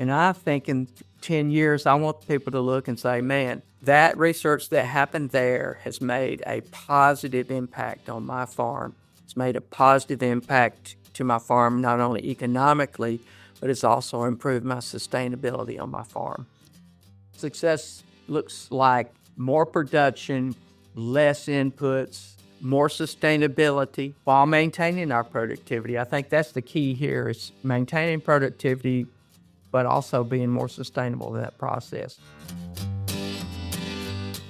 And I think in 10 years, I want people to look and say, man, that research that happened there has made a positive impact on my farm. It's made a positive impact to my farm, not only economically, but it's also improved my sustainability on my farm. Success looks like more production, less inputs, more sustainability while maintaining our productivity. I think that's the key here is maintaining productivity, but also being more sustainable in that process.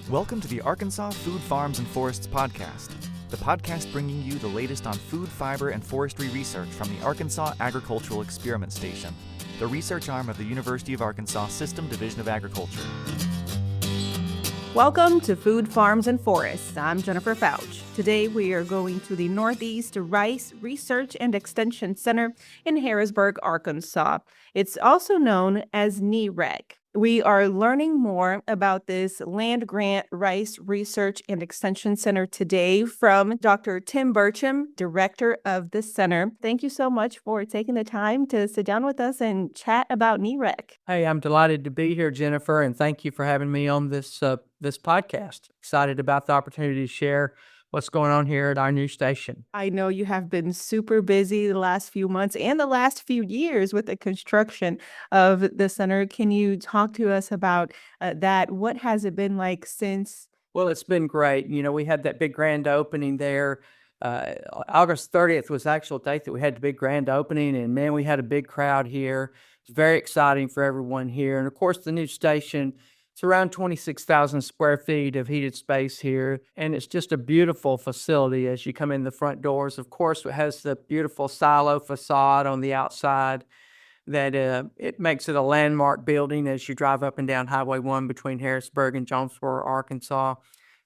Welcome to the Arkansas Food Farms and Forests podcast, the podcast bringing you the latest on food, fiber, and forestry research from the Arkansas Agricultural Experiment Station, the research arm of the University of Arkansas System Division of Agriculture. Welcome to Food, Farms, and Forests. I'm Jennifer Fouch. Today we are going to the Northeast Rice Research and Extension Center in Harrisburg, Arkansas. It's also known as NERREC. We are learning more about this land-grant Rice Research and Extension Center today from Dr. Tim Burcham, director of the center. Thank you so much for taking the time to sit down with us and chat about NERREC. Hey, I'm delighted to be here, Jennifer, and thank you for having me on this podcast. Excited about the opportunity to share what's going on here at our new station. I know you have been super busy the last few months and the last few years with the construction of the center. Can you talk to us about that? What has it been like since? Well, it's been great. You know, we had that big grand opening there. August 30th was the actual date that we had the big grand opening, and man, we had a big crowd here. It's very exciting for everyone here. And of course, the new station, it's around 26,000 square feet of heated space here, and it's just a beautiful facility as you come in the front doors. Of course, it has the beautiful silo facade on the outside that it makes it a landmark building as you drive up and down Highway 1 between Harrisburg and Jonesboro, Arkansas.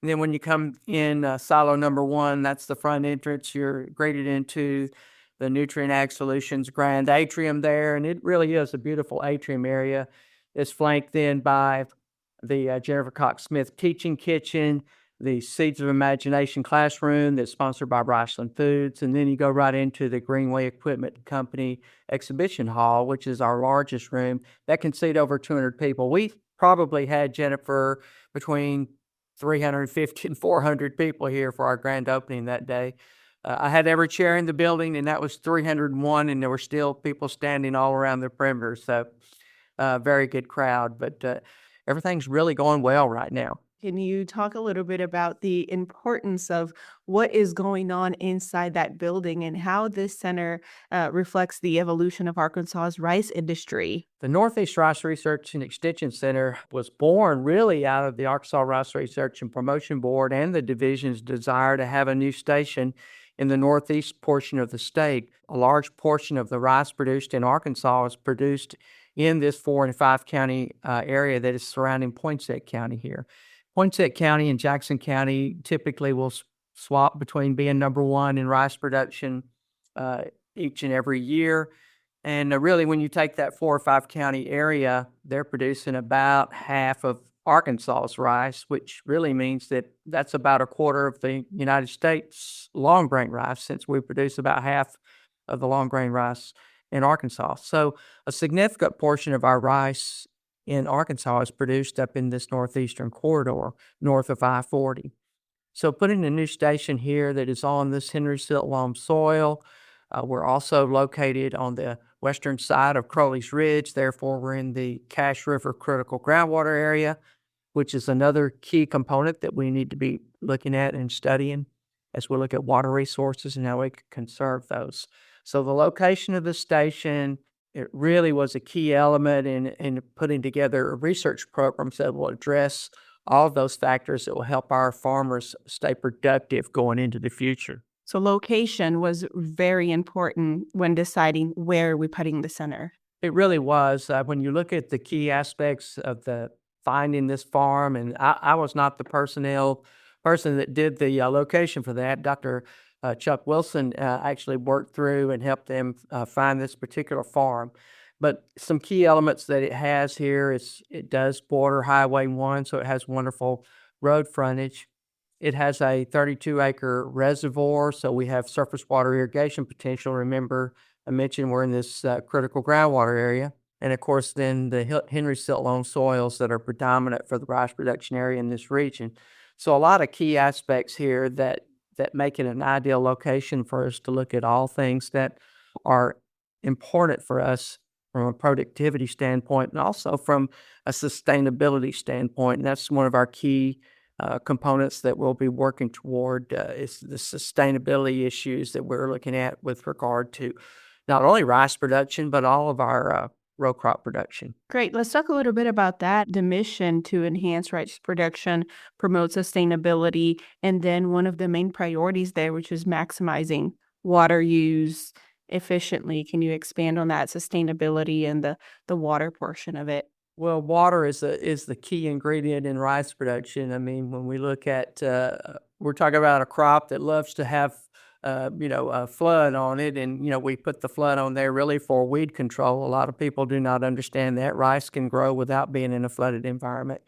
And then when you come in silo number 1, that's the front entrance. You're greeted into the Nutrient Ag Solutions grand atrium there, and it really is a beautiful atrium area. It's flanked then by the Jennifer Cox Smith Teaching Kitchen, the Seeds of Imagination classroom that's sponsored by Riceland Foods, and then you go right into the Greenway Equipment Company Exhibition Hall, which is our largest room. That can seat over 200 people. We probably had, Jennifer, between 350 and 400 people here for our grand opening that day. I had every chair in the building, and that was 301, and there were still people standing all around the perimeter, so very good crowd, but everything's really going well right now. Can you talk a little bit about the importance of what is going on inside that building and how this center reflects the evolution of Arkansas's rice industry? The Northeast Rice Research and Extension Center was born really out of the Arkansas Rice Research and Promotion Board and the division's desire to have a new station in the northeast portion of the state. A large portion of the rice produced in Arkansas is produced in this 4 and 5 county area that is surrounding Poinsett County here. Poinsett County and Jackson County typically will swap between being number 1 in rice production each and every year. And really, when you take that 4 or 5 county area, they're producing about half of Arkansas's rice, which really means that that's about a quarter of the United States long grain rice, since we produce about half of the long grain rice in Arkansas. So a significant portion of our rice in Arkansas is produced up in this northeastern corridor, north of I-40. So putting a new station here that is on this Henry Silt loam soil, we're also located on the western side of Crowley's Ridge. Therefore, we're in the Cache River critical groundwater area, which is another key component that we need to be looking at and studying as we look at water resources and how we can conserve those. So the location of the station, it really was a key element in putting together research programs that will address all of those factors that will help our farmers stay productive going into the future. So location was very important when deciding where we're putting the center. It really was. When you look at the key aspects of the finding this farm, and I was not the person that did the location for that. Dr. Chuck Wilson actually worked through and helped them find this particular farm. But some key elements that it has here is it does border Highway 1, so it has wonderful road frontage. It has a 32-acre reservoir, so we have surface water irrigation potential. Remember, I mentioned we're in this critical groundwater area. and of course then the Henry silt loam soils that are predominant for the rice production area in this region. So a lot of key aspects here that make it an ideal location for us to look at all things that are important for us from a productivity standpoint and also from a sustainability standpoint. And that's one of our key components that we'll be working toward is the sustainability issues that we're looking at with regard to not only rice production, but all of our row crop production. Great. Let's talk a little bit about that. The mission to enhance rice production, promote sustainability, and then one of the main priorities there, which is maximizing water use efficiently. Can you expand on that sustainability and the water portion of it? Well, water is the key ingredient in rice production. I mean, when we look at, we're talking about a crop that loves to have, a flood on it, and we put the flood on there really for weed control. A lot of people do not understand that rice can grow without being in a flooded environment,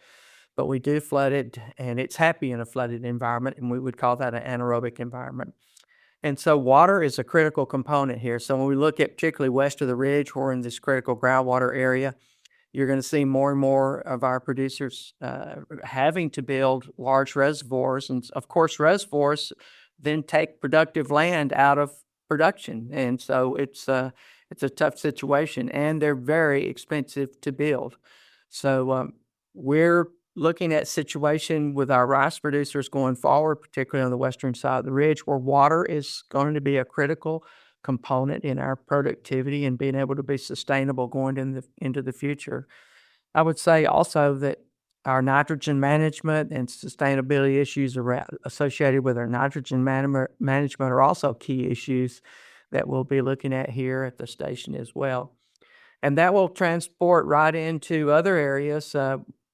but we do flood it, and it's happy in a flooded environment, and we would call that an anaerobic environment. And so water is a critical component here. So when we look at particularly west of the ridge, we're in this critical groundwater area. You're going to see more and more of our producers having to build large reservoirs. And of course, reservoirs then take productive land out of production. And so it's a tough situation, and they're very expensive to build. So we're looking at situation with our rice producers going forward, particularly on the western side of the ridge, where water is going to be a critical component in our productivity and being able to be sustainable going into the future. I would say also that our nitrogen management and sustainability issues associated with our nitrogen management are also key issues that we'll be looking at here at the station as well. And that will transport right into other areas.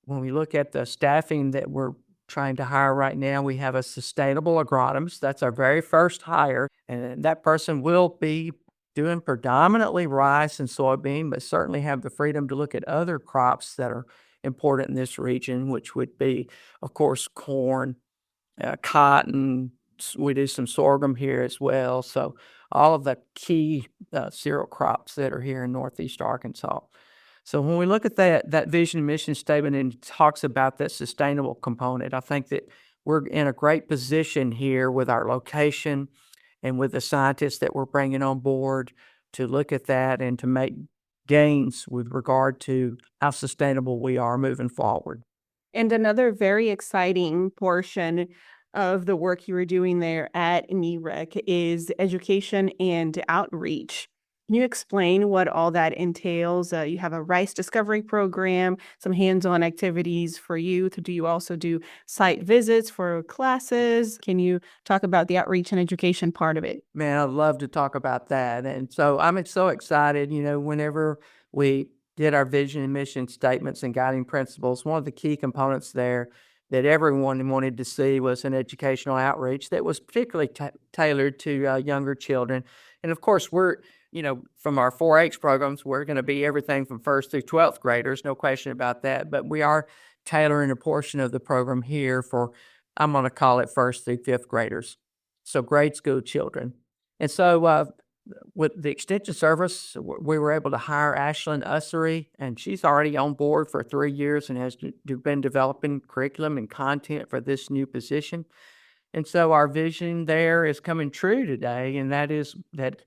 When we look at the staffing that we're trying to hire right now, we have a sustainable agronomist. That's our very first hire. And that person will be doing predominantly rice and soybean, but certainly have the freedom to look at other crops that are important in this region, which would be, of course, corn, cotton. We do some sorghum here as well. So all of the key cereal crops that are here in Northeast Arkansas. So when we look at that vision and mission statement and it talks about that sustainable component, I think that we're in a great position here with our location and with the scientists that we're bringing on board to look at that and to make gains with regard to how sustainable we are moving forward. And another very exciting portion of the work you were doing there at NERREC is education and outreach. Can you explain what all that entails? You have a rice discovery program, some hands-on activities for youth. Do you also do site visits for classes? Can you talk about the outreach and education part of it? Man, I'd love to talk about that. And so I'm so excited, whenever we did our vision and mission statements and guiding principles, one of the key components there that everyone wanted to see was an educational outreach that was particularly tailored to younger children. And of course, from our 4-H programs, we're going to be everything from 1st through 12th graders, no question about that. But we are tailoring a portion of the program here for, I'm going to call it 1st through 5th graders. So grade school children. And so with the Extension Service, we were able to hire Ashlyn Ussery, and she's already on board for 3 years and has been developing curriculum and content for this new position. And so our vision there is coming true today, and that is that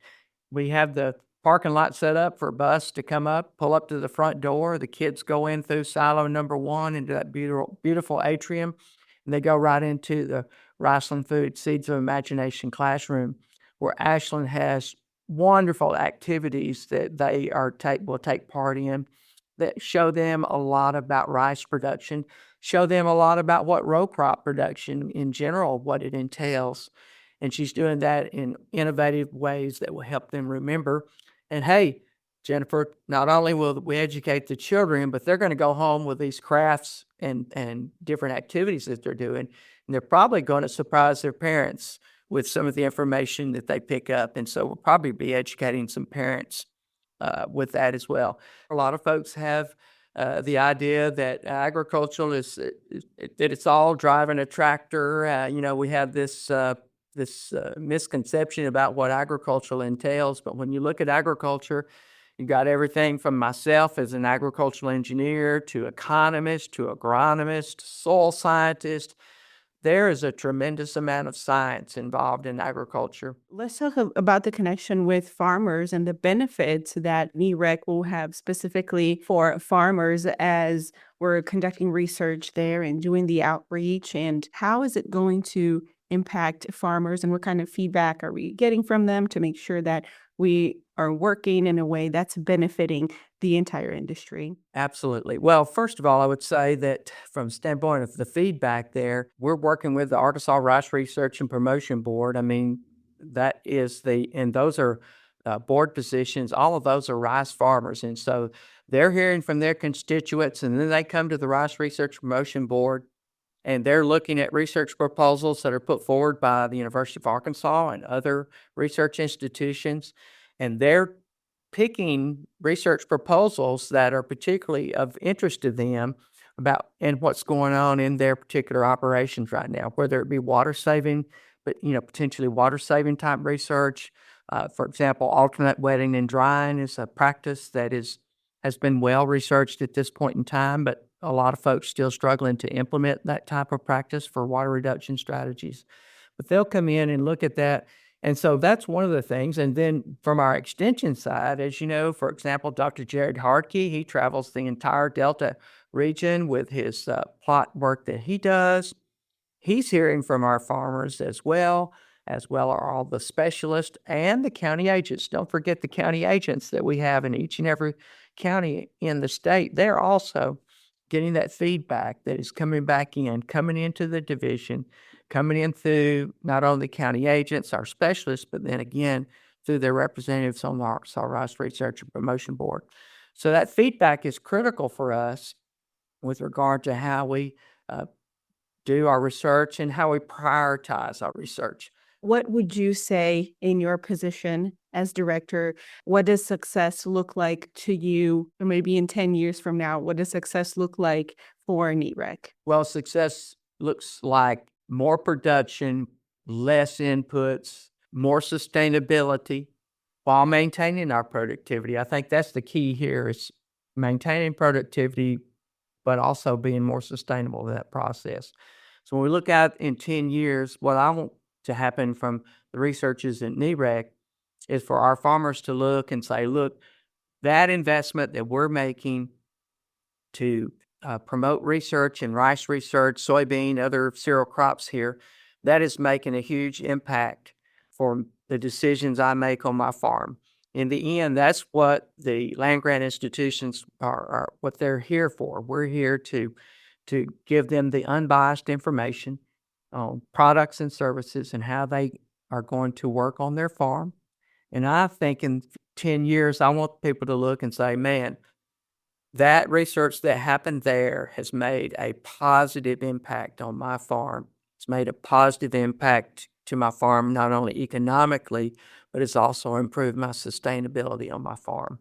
we have the parking lot set up for a bus to come up, pull up to the front door. The kids go in through silo number 1 into that beautiful atrium, and they go right into the Riceland Food Seeds of Imagination classroom, where Ashlyn has wonderful activities that they will take part in that show them a lot about rice production, show them a lot about what row crop production in general, what it entails. And she's doing that in innovative ways that will help them remember. And hey, Jennifer, not only will we educate the children, but they're going to go home with these crafts and different activities that they're doing. And they're probably going to surprise their parents with some of the information that they pick up. And so we'll probably be educating some parents with that as well. A lot of folks have the idea that agricultural is that it's all driving a tractor. We have this misconception about what agriculture entails. But when you look at agriculture, You got everything from myself as an agricultural engineer to economist to agronomist, soil scientist. There is a tremendous amount of science involved in agriculture. Let's talk about the connection with farmers and the benefits that NERREC will have specifically for farmers as we're conducting research there and doing the outreach. And how is it going to impact farmers, and what kind of feedback are we getting from them to make sure that we are working in a way that's benefiting the entire industry? Absolutely. Well, first of all, I would say that from the standpoint of the feedback there, we're working with the Arkansas Rice Research and Promotion Board. I mean, that is and those are board positions. All of those are rice farmers. And so they're hearing from their constituents, and then they come to the Rice Research Promotion Board, and they're looking at research proposals that are put forward by the University of Arkansas and other research institutions. And they're picking research proposals that are particularly of interest to them about and what's going on in their particular operations right now, whether it be water saving, but potentially water saving type research. For example, alternate wetting and drying is a practice that has been well researched at this point in time, but a lot of folks still struggling to implement that type of practice for water reduction strategies. But they'll come in and look at that. And so that's one of the things. And then from our extension side, as you know, for example, Dr. Jared Hardkey, he travels the entire Delta region with his plot work that he does. He's hearing from our farmers as well are all the specialists and the county agents. Don't forget the county agents that we have in each and every county in the state. They're also getting that feedback that is coming into the division, coming in through not only county agents, our specialists, but then again through their representatives on the Arkansas Rice Research and Promotion Board. So that feedback is critical for us with regard to how we do our research and how we prioritize our research. What would you say in your position as director? What does success look like to you? Or maybe in 10 years from now, what does success look like for NERREC? Well, success looks like more production, less inputs, more sustainability while maintaining our productivity. I think that's the key here is maintaining productivity, but also being more sustainable in that process. So when we look out in 10 years, what I want to happen from the researchers at NERREC is for our farmers to look and say, look, that investment that we're making to promote research and rice research, soybean, other cereal crops here, that is making a huge impact for the decisions I make on my farm. In the end, that's what the land-grant institutions are what they're here for. We're here to give them the unbiased information on products and services and how they are going to work on their farm. And I think in 10 years, I want people to look and say, man, that research that happened there has made a positive impact on my farm. It's made a positive impact to my farm, not only economically, but it's also improved my sustainability on my farm.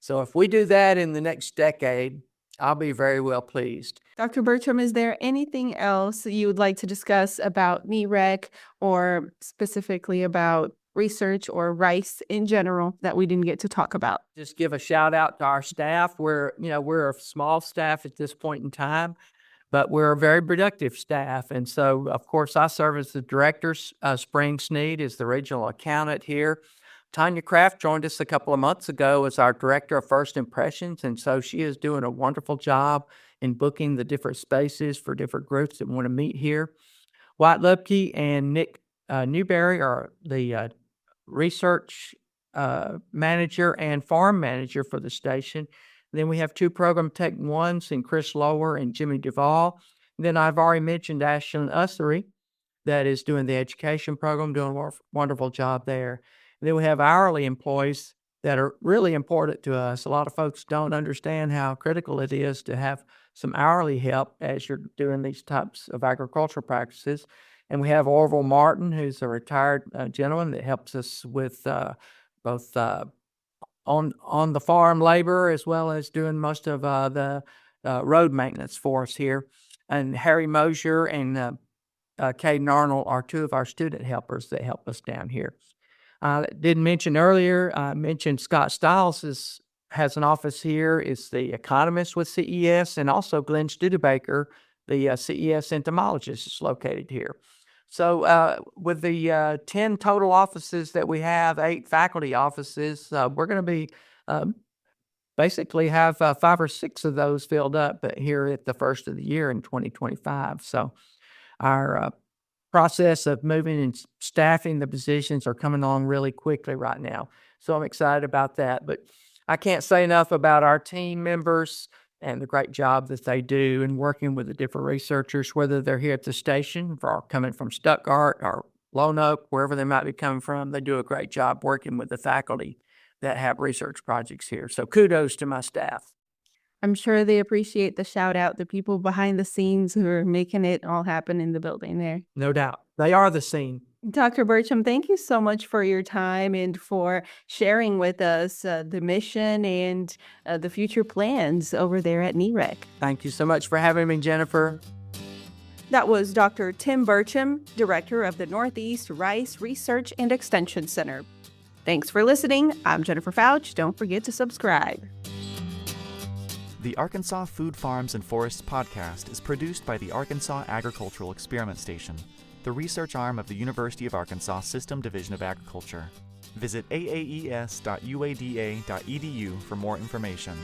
So if we do that in the next decade, I'll be very well pleased. Dr. Burcham, is there anything else you would like to discuss about NERREC or specifically about research or rice in general that we didn't get to talk about? Just give a shout out to our staff. We're a small staff at this point in time, but we're a very productive staff. And so, of course, I serve as the director. Spring Sneed is the regional accountant here. Tanya Kraft joined us a couple of months ago as our director of first impressions. And so she is doing a wonderful job in booking the different spaces for different groups that want to meet here. White Lupke and Nick Newberry are the research manager and farm manager for the station. Then we have two program tech ones in Chris Lower and Jimmy Duvall. And then I've already mentioned Ashlyn Ussery that is doing the education program, doing a wonderful job there. And then we have hourly employees that are really important to us. A lot of folks don't understand how critical it is to have some hourly help as you're doing these types of agricultural practices. And we have Orville Martin, who's a retired gentleman that helps us with both on the farm labor as well as doing most of the road maintenance for us here. And Harry Mosier and Caden Arnold are two of our student helpers that help us down here. I didn't mention earlier, I mentioned Scott Stiles is has an office here is the economist with CES, and also Glenn Studebaker, the CES entomologist, is located here. So with the 10 total offices that we have, 8 faculty offices, we're going to be basically have 5 or 6 of those filled up here at the first of the year in 2025. So our process of moving and staffing the positions are coming along really quickly right now. So I'm excited about that. But I can't say enough about our team members and the great job that they do in working with the different researchers, whether they're here at the station or coming from Stuttgart or Lone Oak, wherever they might be coming from. They do a great job working with the faculty that have research projects here. So kudos to my staff. I'm sure they appreciate the shout out, the people behind the scenes who are making it all happen in the building there. No doubt. They are the scene. Dr. Burcham, thank you so much for your time and for sharing with us the mission and the future plans over there at NERREC. Thank you so much for having me, Jennifer. That was Dr. Tim Burcham, Director of the Northeast Rice Research and Extension Center. Thanks for listening. I'm Jennifer Fouch. Don't forget to subscribe. The Arkansas Food Farms and Forests podcast is produced by the Arkansas Agricultural Experiment Station, the research arm of the University of Arkansas System Division of Agriculture. Visit aaes.uada.edu for more information.